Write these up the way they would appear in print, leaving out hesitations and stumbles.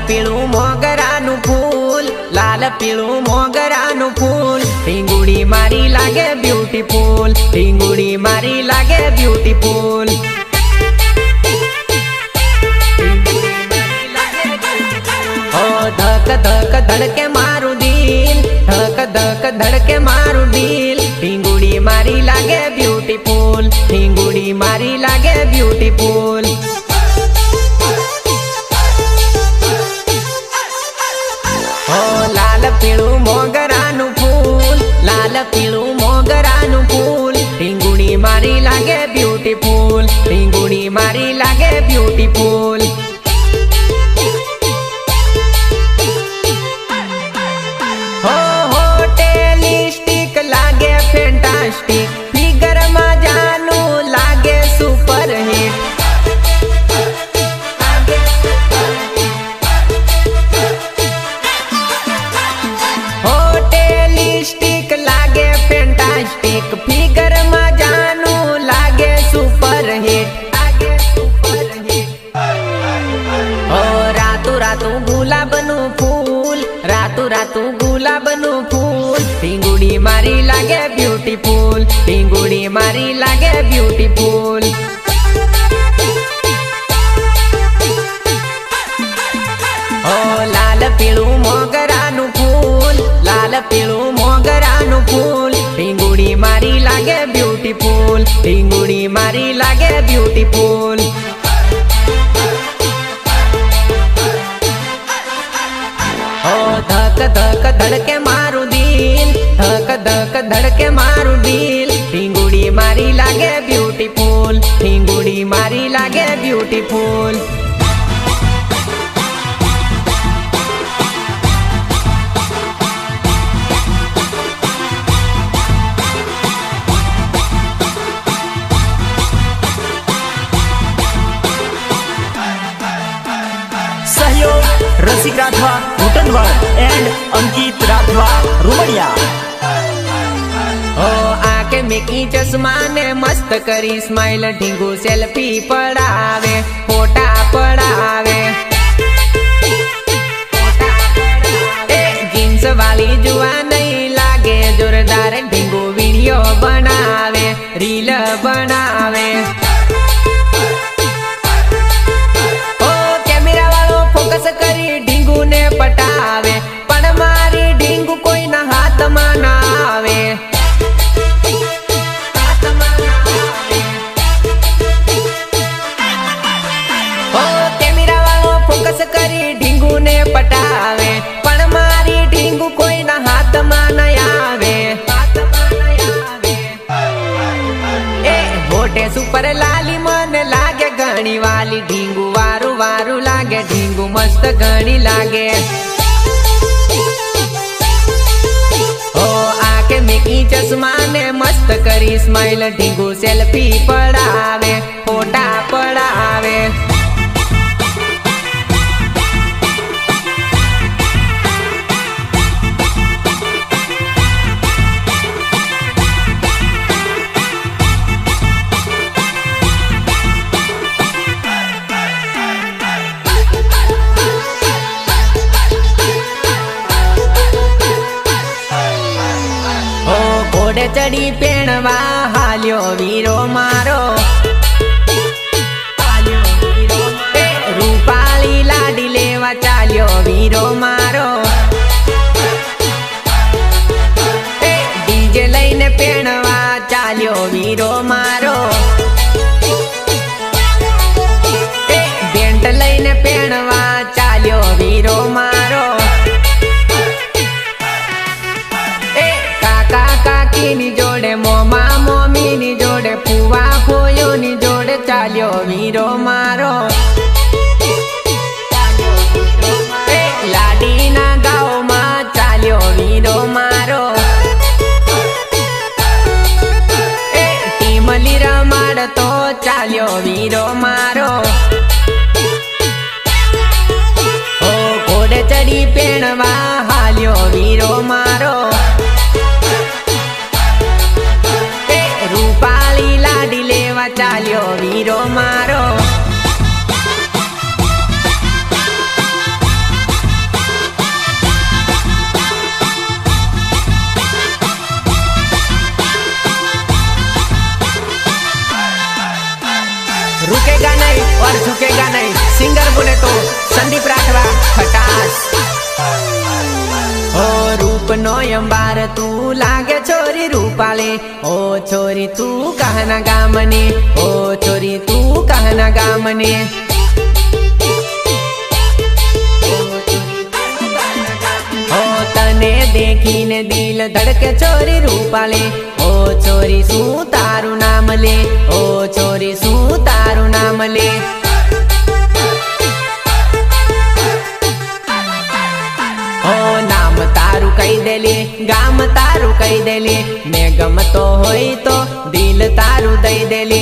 पीळू मोगरानु फूल, लाल पीळू मोगरानु फूल। ढींगुड़ी मारी लागे ब्यूटीफुल, ढींगुड़ी मारी लागे ब्यूटीफुल। ओ धक धक धड़के मारू दिल, धक धक धड़के मारू दिल। ढींगुड़ी मारी लागे ब्यूटीफुल, ढींगुड़ी मारी लागे ब्यूटीफुल। ओ लाल पीळू मोगरानु फूल, लाल पीळू मोगरानु फूल। ढींगुड़ी मारी लागे ब्यूटीफुल, ढींगुड़ी मारी लागे ब्यूटीफुल। फैंटास्टिक फिगर में जानू लागे सुपर हिट। होटेलिस्टिक लागे फैंटास्टिक फिगर में जानू लागे सुपर हिट, लागे सुपर हिट। ओ रातू रातू गुलाबनु फूल, रातू रातू गुलाबनु फूल। ढींगुड़ी मारी लागे ब्यूटीफुल, ढींगुड़ी मारी लागे ब्यूटीफुल। ओ लाल पीळू मोगरानु फूल, लाल पीळू मोगरानु फूल। ढींगुड़ी मारी लागे ब्यूटीफुल, ढींगुड़ी मारी लागे ब्यूटीफुल। ओ धक धक धड़के मारू दिल, धक धक धड़के मारू दिल। ढींगुड़ी मारी लागे ब्यूटीफुल, ढींगुड़ी मारी लागे ब्यूटीफुल। सहयोग रसिक राठवा घुटनवाड़ एंड अंकित राठवा रुमड़िया। ओ आके मेकी चश्मा ने मस्त करी स्माइल। ढींगू सेल्फी पड़ावे, फोटा पड़ावे। ए जींस वाली जुआ नहीं लागे जोरदार। ढींगू वीडियो बनावे, रील बनावे। फोकस करी ढींगू ने पटावे, पण मारी ढींगू कोई ना हाथ में ना आवे। ओ कैमरा वालो फोकस करी ढींगू ने पटावे, पण मारी ढींगू कोई ना हाथ में ना आवे। ए होठे सुपर लाली मन लागे घणी वाली। ढींगू वारू वारू लागे, ढींगू मस्त घणी लागे। ओ आके मेकी चश्मा ने मस्त करी स्माइल। ढींगू सेल्फी पड़ावे, फोटा पड़ावे। घोड़े चढ़ी पेणवा हाल्यो वीरो मारो। रूपाली लाडी लेवा चाल्यो वीरो मारो। डीजे लईने पेणवा चाल्यो वीरो मारो। बेंट लईने पेणवा चाल्यो वीरो मारो। काकी जोड़े मोमा मोमी नी जोड़े फुवा फोयो नी जोड़े चाल्यो वीरो मारो। लाडी ना गाँव में चाल्यो वीरो मारो। टीमली रमाड़ तो चाल्यो वीरो मारो। ओ घोड़े चढ़ी पेणवा हाल्यो वीरो मारो। रूपाली लाडी लेवा चाल्यो वीरो मारो। અંબાર તું લાગે છોરી રૂપાલે ઓ છોરી તું કહના ગામને ઓ છોરી તું કહના ગામને ઓ તને દેખીને દિલ ધડકે છોરી રૂપાલે ઓ છોરી શું તારું નામ લે ઓ છોરી શું તારું નામ લે ઓ નામ તારું કહી દેલે ગામ તારું કહી દેલે મેં ગમતો હોય તો દિલ તારું દઈ દેલે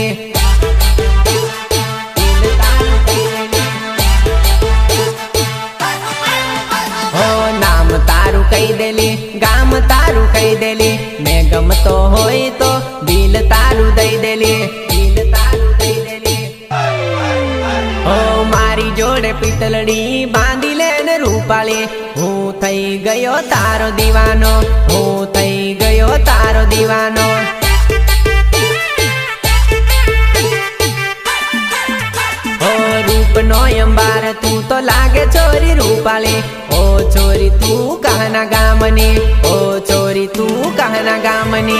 ઓ નામ તારું કહી દેલે ગામ તારું કહી દેલે મેં ગમતો હોય તો દિલ તારું દઈ દેલે દિલ તારું દઈ દેલે ઓ મારી જોડે પિતલડી બાંધી લે ને રૂપાલે હું થઈ ગયો તારો દીવાનો હું થઈ ગયો તારો દીવાનો ઓ રૂપનો અંબાર તું તો લાગે છોરી રૂપાલે ઓ છોરી તું કહના ગામને ઓ છોરી તું કહના ગામને